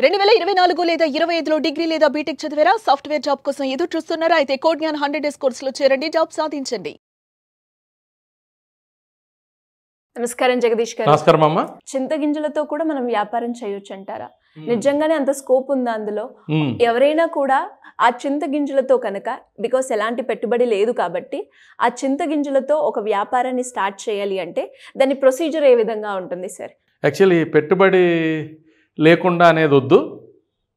2024 లేదా 25లో డిగ్రీ లేదా బీటెక్ చదివారా? సాఫ్ట్వేర్ జాబ్ కోసం ఎదురు చూస్తున్నారా? అయితే కోడ్ జ్ఞాన్ 100 డేస్ కోర్సులో చేరండి, జాబ్ సాధించండి. నమస్కారం జగదీష్ గారు. నమస్కారం అమ్మ. చింతగింజలతో కూడా మనం వ్యాపారం చేయొచ్చు అంటారా? నిజంగానే అంత స్కోప్ ఉందా అందులో? ఎవరైనా కూడా ఆ చింతగింజలతో కనుక, బికాస్ ఎలాంటి పెట్టుబడి లేదు కాబట్టి ఆ చింతగింజలతో ఒక వ్యాపారాన్ని స్టార్ట్ చేయాలి అంటే దాని ప్రొసీజర్ ఏ విధంగా ఉంటుంది సార్? యాక్చువల్లీ పెట్టుబడి లేకుండా అనేది వద్దు,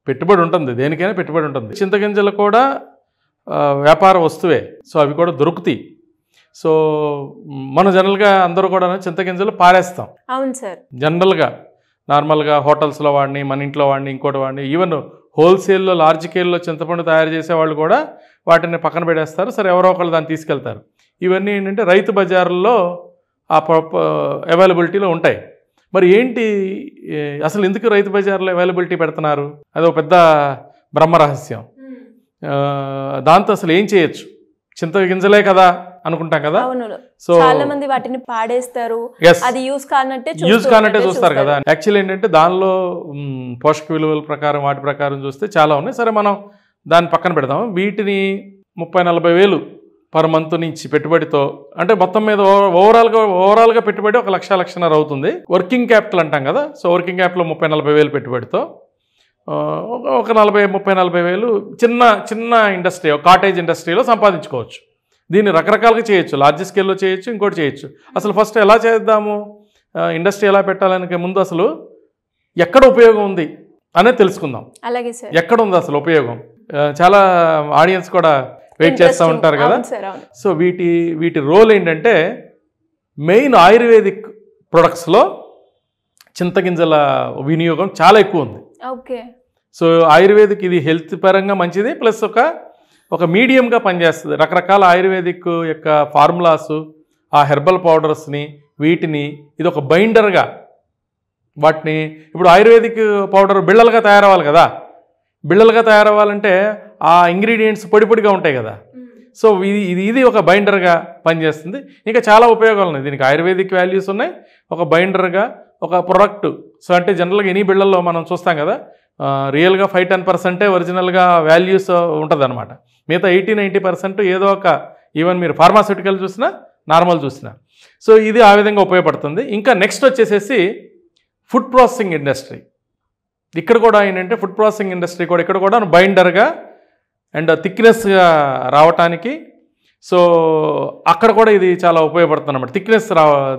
పెట్టుబడి ఉంటుంది, దేనికైనా పెట్టుబడి ఉంటుంది. చింతగింజలు కూడా వ్యాపార వస్తువే, సో అవి కూడా దొరుకుతాయి. సో మనం జనరల్గా అందరూ కూడా చింతగింజలు పారేస్తాం. అవును సార్. జనరల్గా నార్మల్గా హోటల్స్లో వాడిని, మన ఇంట్లో వాడిని, ఇంకోటి వాడిని, ఈవెన్ హోల్సేల్లో లార్జ్ స్కేల్లో చింతపండు తయారు చేసేవాళ్ళు కూడా వాటిని పక్కన పెట్టేస్తారు. సరే, ఎవరో ఒకళ్ళు దాన్ని తీసుకెళ్తారు. ఇవన్నీ ఏంటంటే రైతు బజార్లో ఆ అవైలబిలిటీలో ఉంటాయి. మరి ఏంటి అసలు ఎందుకు రైతు బజార్లో అవైలబిలిటీ పెడుతున్నారు? అదొక పెద్ద బ్రహ్మరహస్యం. దాంతో అసలు ఏం చేయొచ్చు? చింతగింజలే కదా అనుకుంటాం కదా. సో చాలా మంది వాటిని పాడేస్తారు, అది యూజ్ కానట్టే చూస్తారు కదా. యాక్చువల్లీ ఏంటంటే దానిలో పోషక విలువల ప్రకారం, వాటి ప్రకారం చూస్తే చాలా ఉన్నాయి. సరే, మనం దాన్ని పక్కన పెడదాం. వీటిని 30-40 వేలు పర్ మంత్ నుంచి పెట్టుబడితో, అంటే మొత్తం మీద ఓవరాల్గా పెట్టుబడి 1,00,00,000-1,50,000 అవుతుంది. వర్కింగ్ క్యాపిటల్ అంటాం కదా. సో వర్కింగ్ క్యాపిటల్ 30-40 వేలు పెట్టుబడితో ఒక 30-40 వేలు చిన్న ఇండస్ట్రీ, కాటేజ్ ఇండస్ట్రీలో సంపాదించుకోవచ్చు. దీన్ని రకరకాలుగా చేయొచ్చు, లార్జ్ స్కేల్లో చేయొచ్చు, ఇంకోటి చేయొచ్చు. అసలు ఫస్ట్ ఎలా చేద్దాము, ఇండస్ట్రీ ఎలా పెట్టాలనే ముందు అసలు ఎక్కడ ఉపయోగం ఉంది అనేది తెలుసుకుందాం. అలాగే సార్. ఎక్కడ ఉంది అసలు ఉపయోగం? చాలా ఆడియన్స్ కూడా వెయిట్ చేస్తూ ఉంటారు కదా. సో వీటి రోల్ ఏంటంటే, మెయిన్ ఆయుర్వేదిక్ ప్రొడక్ట్స్లో చింతగింజల వినియోగం చాలా ఎక్కువ ఉంది. ఓకే. సో ఆయుర్వేదిక్ ఇది హెల్త్ పరంగా మంచిది, ప్లస్ ఒక మీడియంగా పనిచేస్తుంది. రకరకాల ఆయుర్వేదిక్ యొక్క ఫార్ములాస్, ఆ హెర్బల్ పౌడర్స్ని, వీటిని ఇది ఒక బైండర్గా, వాటిని ఇప్పుడు ఆయుర్వేదిక్ పౌడర్ బిళ్ళలుగా తయారవ్వాలి కదా. బిళ్ళలుగా తయారవ్వాలంటే ఆ ఇంగ్రీడియంట్స్ పొడిగా ఉంటాయి కదా. సో ఇది ఒక బైండర్గా పనిచేస్తుంది. ఇంకా చాలా ఉపయోగాలు ఉన్నాయి దీనికి. ఆయుర్వేదిక్ వాల్యూస్ ఉన్నాయి. ఒక బైండర్గా, ఒక ప్రొడక్ట్. సో అంటే జనరల్గా ఎనీ బిళ్ళల్లో మనం చూస్తాం కదా, రియల్గా 5-10% ఒరిజినల్గా వాల్యూస్ ఉంటుంది అనమాట. మిగతా 80-90% ఏదో ఒక, ఈవెన్ మీరు ఫార్మాస్యూటికల్ చూసినా, నార్మల్ చూసినా. సో ఇది ఆ విధంగా ఉపయోగపడుతుంది. ఇంకా నెక్స్ట్ వచ్చేసేసి ఫుడ్ ప్రాసెసింగ్ ఇండస్ట్రీ. ఇక్కడ కూడా ఏంటంటే ఫుడ్ ప్రాసెసింగ్ ఇండస్ట్రీ కూడా ఇక్కడ కూడా బైండర్గా అండ్ థిక్నెస్గా రావటానికి, సో అక్కడ కూడా ఇది చాలా ఉపయోగపడుతుంది అన్నమాట. థిక్నెస్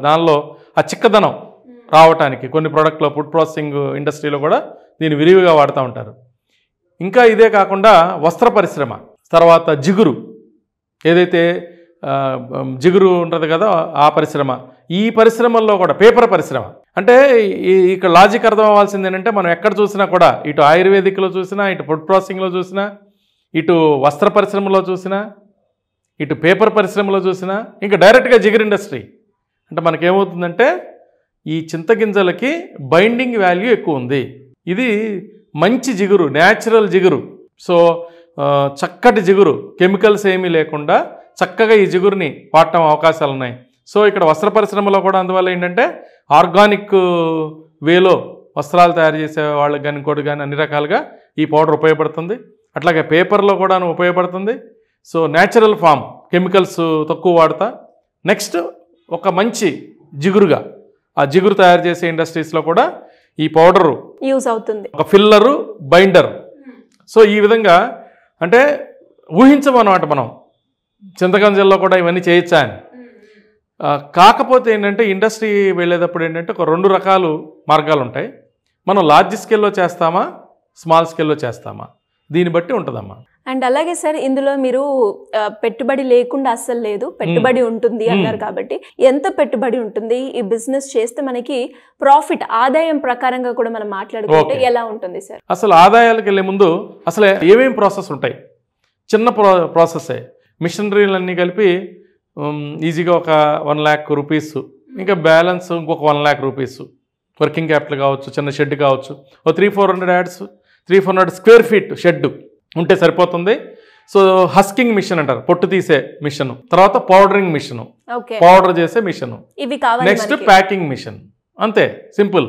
దానిలో ఆ చిక్కదనం రావటానికి కొన్ని ప్రోడక్ట్లో ఫుడ్ ప్రాసెసింగ్ ఇండస్ట్రీలో కూడా దీన్ని విరివిగా వాడుతూ ఉంటారు. ఇంకా ఇదే కాకుండా వస్త్ర పరిశ్రమ, తర్వాత జిగురు, ఏదైతే జిగురు ఉంటుంది కదా, ఆ పరిశ్రమ. ఈ పరిశ్రమల్లో కూడా పేపర్ పరిశ్రమ. అంటే ఇక్కడ లాజిక్ అర్థం అవ్వాల్సింది ఏంటంటే, మనం ఎక్కడ చూసినా కూడా, ఇటు ఆయుర్వేదిక్లో చూసినా, ఇటు ఫుడ్ ప్రాసెసింగ్లో చూసినా, ఇటు వస్త్ర పరిశ్రమలో చూసినా, ఇటు పేపర్ పరిశ్రమలో చూసినా, ఇంకా డైరెక్ట్గా జిగురు ఇండస్ట్రీ. అంటే మనకేమవుతుందంటే, ఈ చింతగింజలకి బైండింగ్ వాల్యూ ఎక్కువ ఉంది. ఇది మంచి జిగురు, న్యాచురల్ జిగురు. సో చక్కటి జిగురు, కెమికల్స్ ఏమీ లేకుండా చక్కగా ఈ జిగురుని వాడటం అవకాశాలు ఉన్నాయి. సో ఇక్కడ వస్త్ర పరిశ్రమలో కూడా అందువల్ల ఏంటంటే ఆర్గానిక్ వేలో వస్త్రాలు తయారు చేసే వాళ్ళకి కానీ, ఇంకోటి కానీ, అన్ని రకాలుగా ఈ పౌడర్ ఉపయోగపడుతుంది. అట్లాగే పేపర్లో కూడా ఉపయోగపడుతుంది. సో న్యాచురల్ ఫామ్, కెమికల్స్ తక్కువ వాడతా. నెక్స్ట్ ఒక మంచి జిగురుగా, ఆ జిగురు తయారు చేసే ఇండస్ట్రీస్లో కూడా ఈ పౌడరు యూజ్ అవుతుంది. ఒక ఫిల్లరు, బైండర్. సో ఈ విధంగా అంటే ఊహించమన్నమాట మనం చింతగింజల్లో కూడా ఇవన్నీ చేయొచ్చా అని. కాకపోతే ఏంటంటే ఇండస్ట్రీ వెళ్ళేటప్పుడు ఏంటంటే ఒక 2 రకాలు మార్గాలు ఉంటాయి. మనం లార్జ్ స్కేల్లో చేస్తామా, స్మాల్ స్కేల్లో చేస్తామా, దీన్ని బట్టి ఉంటుందమ్మా. అండ్ అలాగే సార్, ఇందులో మీరు పెట్టుబడి లేకుండా అస్సలు లేదు, పెట్టుబడి ఉంటుంది అన్నారు కాబట్టి ఎంత పెట్టుబడి ఉంటుంది? ఈ బిజినెస్ చేస్తే మనకి ప్రాఫిట్, ఆదాయం ప్రకారంగా కూడా మనం మాట్లాడుకుంటే ఎలా ఉంటుంది సార్? అసలు ఆదాయాలకు వెళ్ళే ముందు అసలు ఏమేమి ప్రాసెస్ ఉంటాయి? చిన్న ప్రాసెసే. మిషనరీలన్నీ కలిపి ఈజీగా ఒక 1 lakh రూపీస్, ఇంకా బ్యాలెన్స్ ఇంకొక 1 lakh రూపీస్ వర్కింగ్ క్యాపిటల్ కావచ్చు, చిన్న షెడ్ కావచ్చు. ఓ 300-400 స్క్వేర్ ఫీట్ షెడ్ ఉంటే సరిపోతుంది. సో హస్కింగ్ మిషన్ అంటారు, పొట్టు తీసే మిషన్. తర్వాత పౌడరింగ్ మిషన్, పౌడర్ చేసే మిషన్. Next packing machine. అంతే, సింపుల్.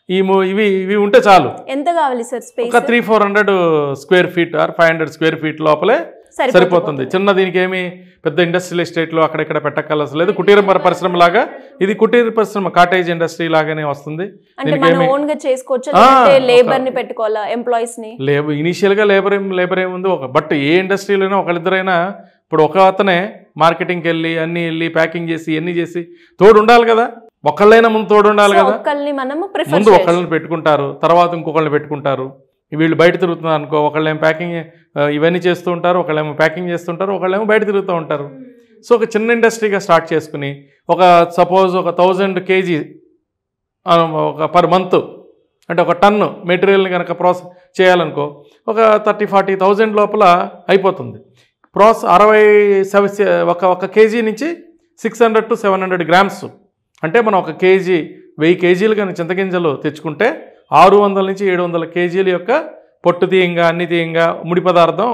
ఇవి ఉంటే చాలు. ఎంత కావాలి సార్ స్పేస్? ఒక 300-400 square feet or 500 square feet లోపలే సరిపోతుంది. చిన్న దీనికి ఏమి పెద్ద ఇండస్ట్రియల్ ఎస్టేట్లో అక్కడెక్కడ పెట్టక్కర్లేదు లేదు. కుటీర పరిశ్రమ లాగా ఇది కుటీర పరిశ్రమ, కాటేజ్ ఇండస్ట్రీ లాగానే వస్తుంది. ఇనీషియల్ గా లేబర్ ఏముంది బట్ ఏ ఇండస్ట్రీలోనే ఒకళ్ళిద్దరైనా ఇప్పుడు ఒక అతనే మార్కెటింగ్కి వెళ్ళి అన్ని వెళ్ళి ప్యాకింగ్ చేసి అన్ని చేసి తోడు ఉండాలి కదా. ఒకళ్ళైనా ముందు తోడు ఉండాలి కదా. ముందు ఒకళ్ళని పెట్టుకుంటారు, తర్వాత ఇంకొకళ్ళని పెట్టుకుంటారు. వీళ్ళు బయట తిరుగుతున్నారు అనుకో, ఒకళ్ళేమో ప్యాకింగ్ ఇవన్నీ చేస్తూ ఉంటారు, ఒకళ్ళేమో ప్యాకింగ్ చేస్తుంటారు, ఒకళ్ళేమో బయట తిరుగుతూ ఉంటారు. సో ఒక చిన్న ఇండస్ట్రీగా స్టార్ట్ చేసుకుని ఒక సపోజ్ ఒక 1000 kg ఒక పర్ మంత్ అంటే ఒక టన్ను మెటీరియల్ని కనుక ప్రాసెస్ చేయాలనుకో ఒక 30-40 లోపల అయిపోతుంది. ప్రాసెస్ ఒక కేజీ నుంచి 600 to 700 grams అంటే మనం ఒక కేజీ 1000 kgs కానీ చింతగింజలు తెచ్చుకుంటే 600 నుంచి 700 kgs యొక్క పొట్టు తీయంగా అన్ని తీయంగా ముడి పదార్థం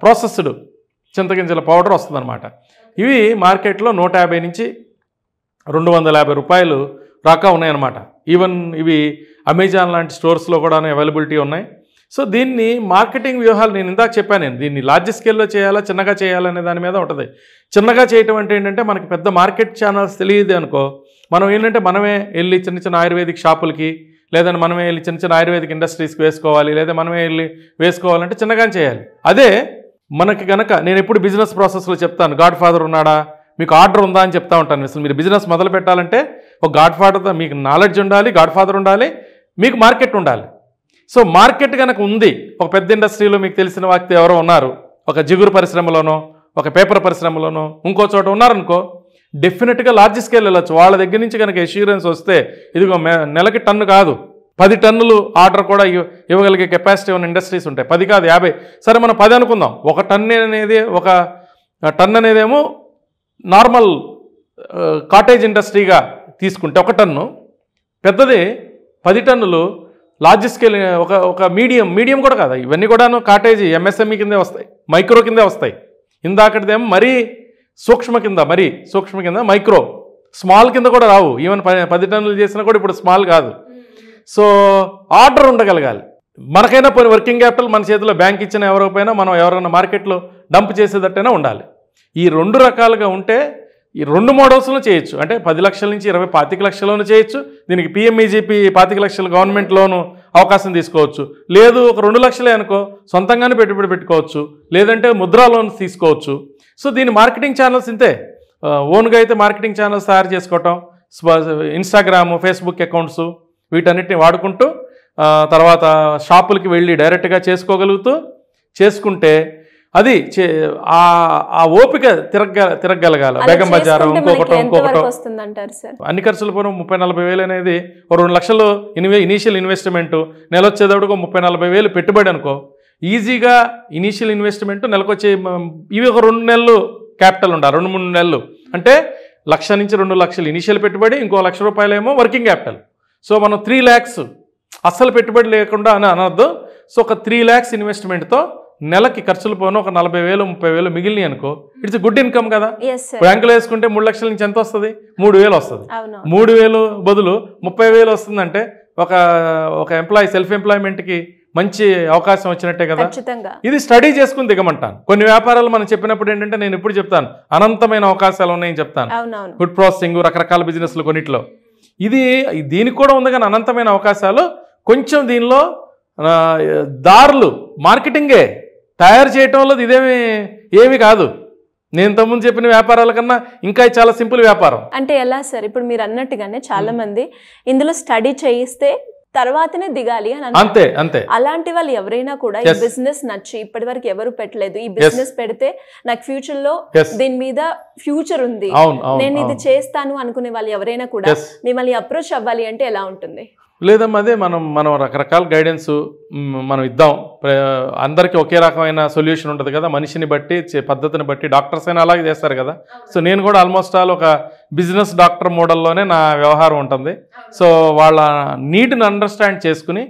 ప్రాసెస్డ్ చింతగింజల పౌడర్ వస్తుందన్నమాట. ఇవి మార్కెట్లో 150 నుంచి 250 రూపాయలు దాకా ఉన్నాయన్నమాట. ఈవెన్ ఇవి అమెజాన్ లాంటి స్టోర్స్లో కూడా అవైలబిలిటీ ఉన్నాయి. సో దీన్ని మార్కెటింగ్ వ్యూహాలు నేను ఇందాక చెప్పాను, నేను దీన్ని లార్జ్ స్కేల్లో చేయాలా చిన్నగా చేయాలనే దాని మీద ఉంటుంది. చిన్నగా చేయటం అంటే ఏంటంటే మనకి పెద్ద మార్కెట్ ఛానల్స్ తెలియదు అనుకో, మనం ఏంటంటే మనమే వెళ్ళి చిన్న ఆయుర్వేదిక్ షాపులకి లేదంటే మనమే వెళ్ళి చిన్న ఆయుర్వేదిక్ ఇండస్ట్రీస్కి వేసుకోవాలి, లేదా మనమే వెళ్ళి వేసుకోవాలంటే చిన్నగానే చేయాలి. అదే మనకి కనుక నేను ఎప్పుడు బిజినెస్ ప్రాసెస్లో చెప్తాను, గాడ్ ఫాదర్ ఉన్నాడా, మీకు ఆర్డర్ ఉందా అని చెప్తా ఉంటాను. అసలు మీరు బిజినెస్ మొదలు పెట్టాలంటే ఒక గాడ్ ఫాదర్తో మీకు నాలెడ్జ్ ఉండాలి, గాడ్ ఫాదర్ ఉండాలి, మీకు మార్కెట్ ఉండాలి. సో మార్కెట్ కనుక ఉంది, ఒక పెద్ద ఇండస్ట్రీలో మీకు తెలిసిన వ్యక్తి ఎవరో ఉన్నారు, ఒక జిగురు పరిశ్రమలోనో ఒక పేపర్ పరిశ్రమలోనో ఇంకో చోట ఉన్నారనుకో, డెఫినెట్గా లార్జ్ స్కేల్ వెళ్ళొచ్చు. వాళ్ళ దగ్గర నుంచి కనుక ఎష్యూరెన్స్ వస్తే ఇదిగో నెలకి టన్ను కాదు 10 టన్నులు ఆర్డర్ కూడా ఇవ్వగలిగే కెపాసిటీ ఉన్న ఇండస్ట్రీస్ ఉంటాయి. 10 కాదు 50, సరే మనం 10 అనుకుందాం. ఒక టన్ అనేదేమో నార్మల్ కాటేజ్ ఇండస్ట్రీగా తీసుకుంటే ఒక టన్ను, పెద్దది 10 టన్నులు లార్జ్ స్కేల్ ఒక మీడియం కూడా కాదు. ఇవన్నీ కూడాను కాటేజీ ఎంఎస్ఎంఈ కిందే వస్తాయి, మైక్రో కిందే వస్తాయి. ఇందాకటిదేమో మరీ సూక్ష్మ కింద మైక్రో, స్మాల్ కింద కూడా రావు. ఈవెన్ 10 టన్నులు చేసినా కూడా ఇప్పుడు స్మాల్ కాదు. So order ఉండగలగాలి. మనకైనా పోయి వర్కింగ్ క్యాపిటల్ మన చేతిలో బ్యాంక్ ఇచ్చిన ఎవరికైనా మనం ఎవరైనా మార్కెట్లో డంప్ చేసేటట్టయినా ఉండాలి. ఈ 2 రకాలుగా ఉంటే ఈ 2 మోడల్స్లో చేయొచ్చు. అంటే 10 లక్షల నుంచి 25 లక్షల్లోనూ చేయొచ్చు. దీనికి పిఎంఈజీపీ 25 లక్షల గవర్నమెంట్ లోను అవకాశం తీసుకోవచ్చు. లేదు ఒక 2 లక్షలే అనుకో సొంతంగానే పెట్టుబడి పెట్టుకోవచ్చు, లేదంటే ముద్రా లోన్స్ తీసుకోవచ్చు. సో దీని మార్కెటింగ్ ఛానల్స్ ఇంతే, ఓన్గా అయితే మార్కెటింగ్ ఛానల్స్ తయారు చేసుకోవటం, ఇన్స్టాగ్రామ్ ఫేస్బుక్ అకౌంట్స్ వీటన్నిటిని వాడుకుంటూ తర్వాత షాపులకి వెళ్ళి డైరెక్ట్గా చేసుకుంటే అది ఆ ఓపిక తిరగగలగాలి. బేగం బజారు ఇంకొకటో అన్ని ఖర్చులు పోను 30-40 వేలు అనేది 2 లక్షలు ఇనీషియల్ ఇన్వెస్ట్మెంట్, నెల వచ్చేటప్పుడు 30-40 పెట్టుబడి అనుకో. ఈజీగా ఇనీషియల్ ఇన్వెస్ట్మెంట్ నెలకొచ్చే ఇవి ఒక 2 నెలలు క్యాపిటల్ ఉండాలి, 2-3 నెలలు. అంటే 1 నుంచి 2 లక్షలు ఇనీషియల్ పెట్టుబడి, ఇంకో 1 లక్ష రూపాయలేమో వర్కింగ్ క్యాపిటల్. సో మనం 3 lakhs అస్సలు పెట్టుబడి లేకుండా అని అనొద్దు. సో ఒక 3 lakhs ఇన్వెస్ట్మెంట్తో నెలకి ఖర్చులు పోను ఒక 40,000-30,000 మిగిలినాయి అనుకో, ఇట్స్ గుడ్ ఇన్కమ్ కదా. బ్యాంకులో వేసుకుంటే 3 లక్షల నుంచి ఎంత వస్తుంది? 3,000 వస్తుంది. 3,000 బదులు 30,000 వస్తుందంటే ఒక ఎంప్లాయీ సెల్ఫ్ ఎంప్లాయ్మెంట్కి మంచి అవకాశం వచ్చినట్టే కదా. ఇది స్టడీ చేసుకుని దిగమంటాను. కొన్ని వ్యాపారాలు మనం చెప్పినప్పుడు ఏంటంటే నేను ఎప్పుడు చెప్తాను అనంతమైన అవకాశాలు ఉన్నాయని చెప్తాను. ఫుడ్ ప్రాసెసింగ్ రకరకాల బిజినెస్లు కొన్నిట్లో దీనికి కూడా ఉంది, కానీ అనంతమైన అవకాశాలు కొంచెం దీనిలో దారులు మార్కెటింగే తయారు చేయటంలో ఏమీ కాదు. నేను తమ్ముందు చెప్పిన వ్యాపారాల కన్నా ఇంకా చాలా సింపుల్ వ్యాపారం. అంటే ఎలా సార్, ఇప్పుడు మీరు అన్నట్టుగానే చాలా మంది ఇందులో స్టడీ చేయిస్తే తర్వాతనే దిగాలి అని అంతే. అలాంటి వాళ్ళు ఎవరైనా కూడా ఈ బిజినెస్ నచ్చి ఇప్పటి వరకు ఎవరు పెట్టలేదు, ఈ బిజినెస్ పెడితే నాకు ఫ్యూచర్ లో దీని మీద ఫ్యూచర్ ఉంది, నేను ఇది చేస్తాను అనుకునే వాళ్ళు ఎవరైనా కూడా మిమ్మల్ని అప్రోచ్ అవ్వాలి అంటే ఎలా ఉంటుంది? లేదమ్మా, అదే మనం రకరకాల గైడెన్స్ మనం ఇద్దాం. అందరికీ ఒకే రకమైన సొల్యూషన్ ఉంటుంది కదా, మనిషిని బట్టి పద్ధతిని బట్టి. డాక్టర్స్ అయినా అలాగే చేస్తారు కదా. సో నేను కూడా ఆల్మోస్ట్ ఆల్ ఒక బిజినెస్ డాక్టర్ మోడల్లోనే నా వ్యవహారం ఉంటుంది. సో వాళ్ళ నీడ్ని అండర్స్టాండ్ చేసుకుని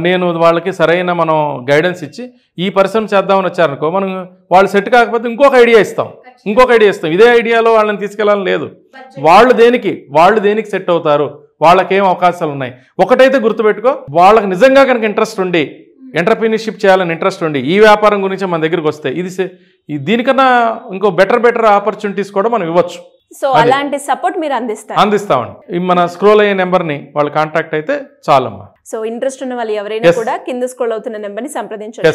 నేను వాళ్ళకి సరైన మనం గైడెన్స్ ఇచ్చి ఈ పరిశ్రమ చేద్దామని వచ్చారనుకో, మనం వాళ్ళు సెట్ కాకపోతే ఇంకొక ఐడియా ఇస్తాం. ఇదే ఐడియాలో వాళ్ళని తీసుకెళ్ళాలని లేదు. వాళ్ళు దేనికి సెట్ అవుతారు, వాళ్ళకేం అవకాశాలు ఉన్నాయి. ఒకటైతే గుర్తుపెట్టుకో, వాళ్ళకి నిజంగా కనుక ఇంట్రెస్ట్ ఉండి ఎంటర్‌ప్రెన్యూర్‌షిప్ చేయాలని ఇంట్రెస్ట్ ఉండి ఈ వ్యాపారం గురించి మన దగ్గరికి వస్తే దీనికన్నా ఇంకో బెటర్ ఆపర్చునిటీస్ కూడా మనం ఇవ్వచ్చు. సో అలాంటి సపోర్ట్ మీరు అందిస్తామండి. మన స్క్రోల్ అయ్యే నెంబర్ని వాళ్ళు కాంటాక్ట్ అయితే చాలమ్మా. సో ఇంట్రెస్ట్ ఉన్న వాళ్ళు ఎవరైనా కూడా కింద స్క్రోల్ అవుతున్న నెంబర్ని సంప్రదించండి.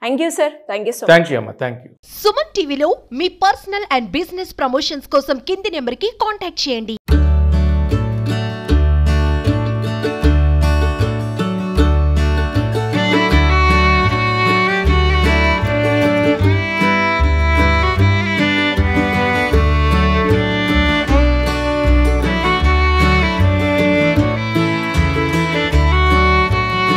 Thank you sir. Thank you so much. Thank you అమ్మా. Thank you. సుమన్ టీవీలో మీ పర్సనల్ అండ్ బిజినెస్ ప్రమోషన్స్ కోసం కింది నెంబర్కి కాంటాక్ట్ చేయండి.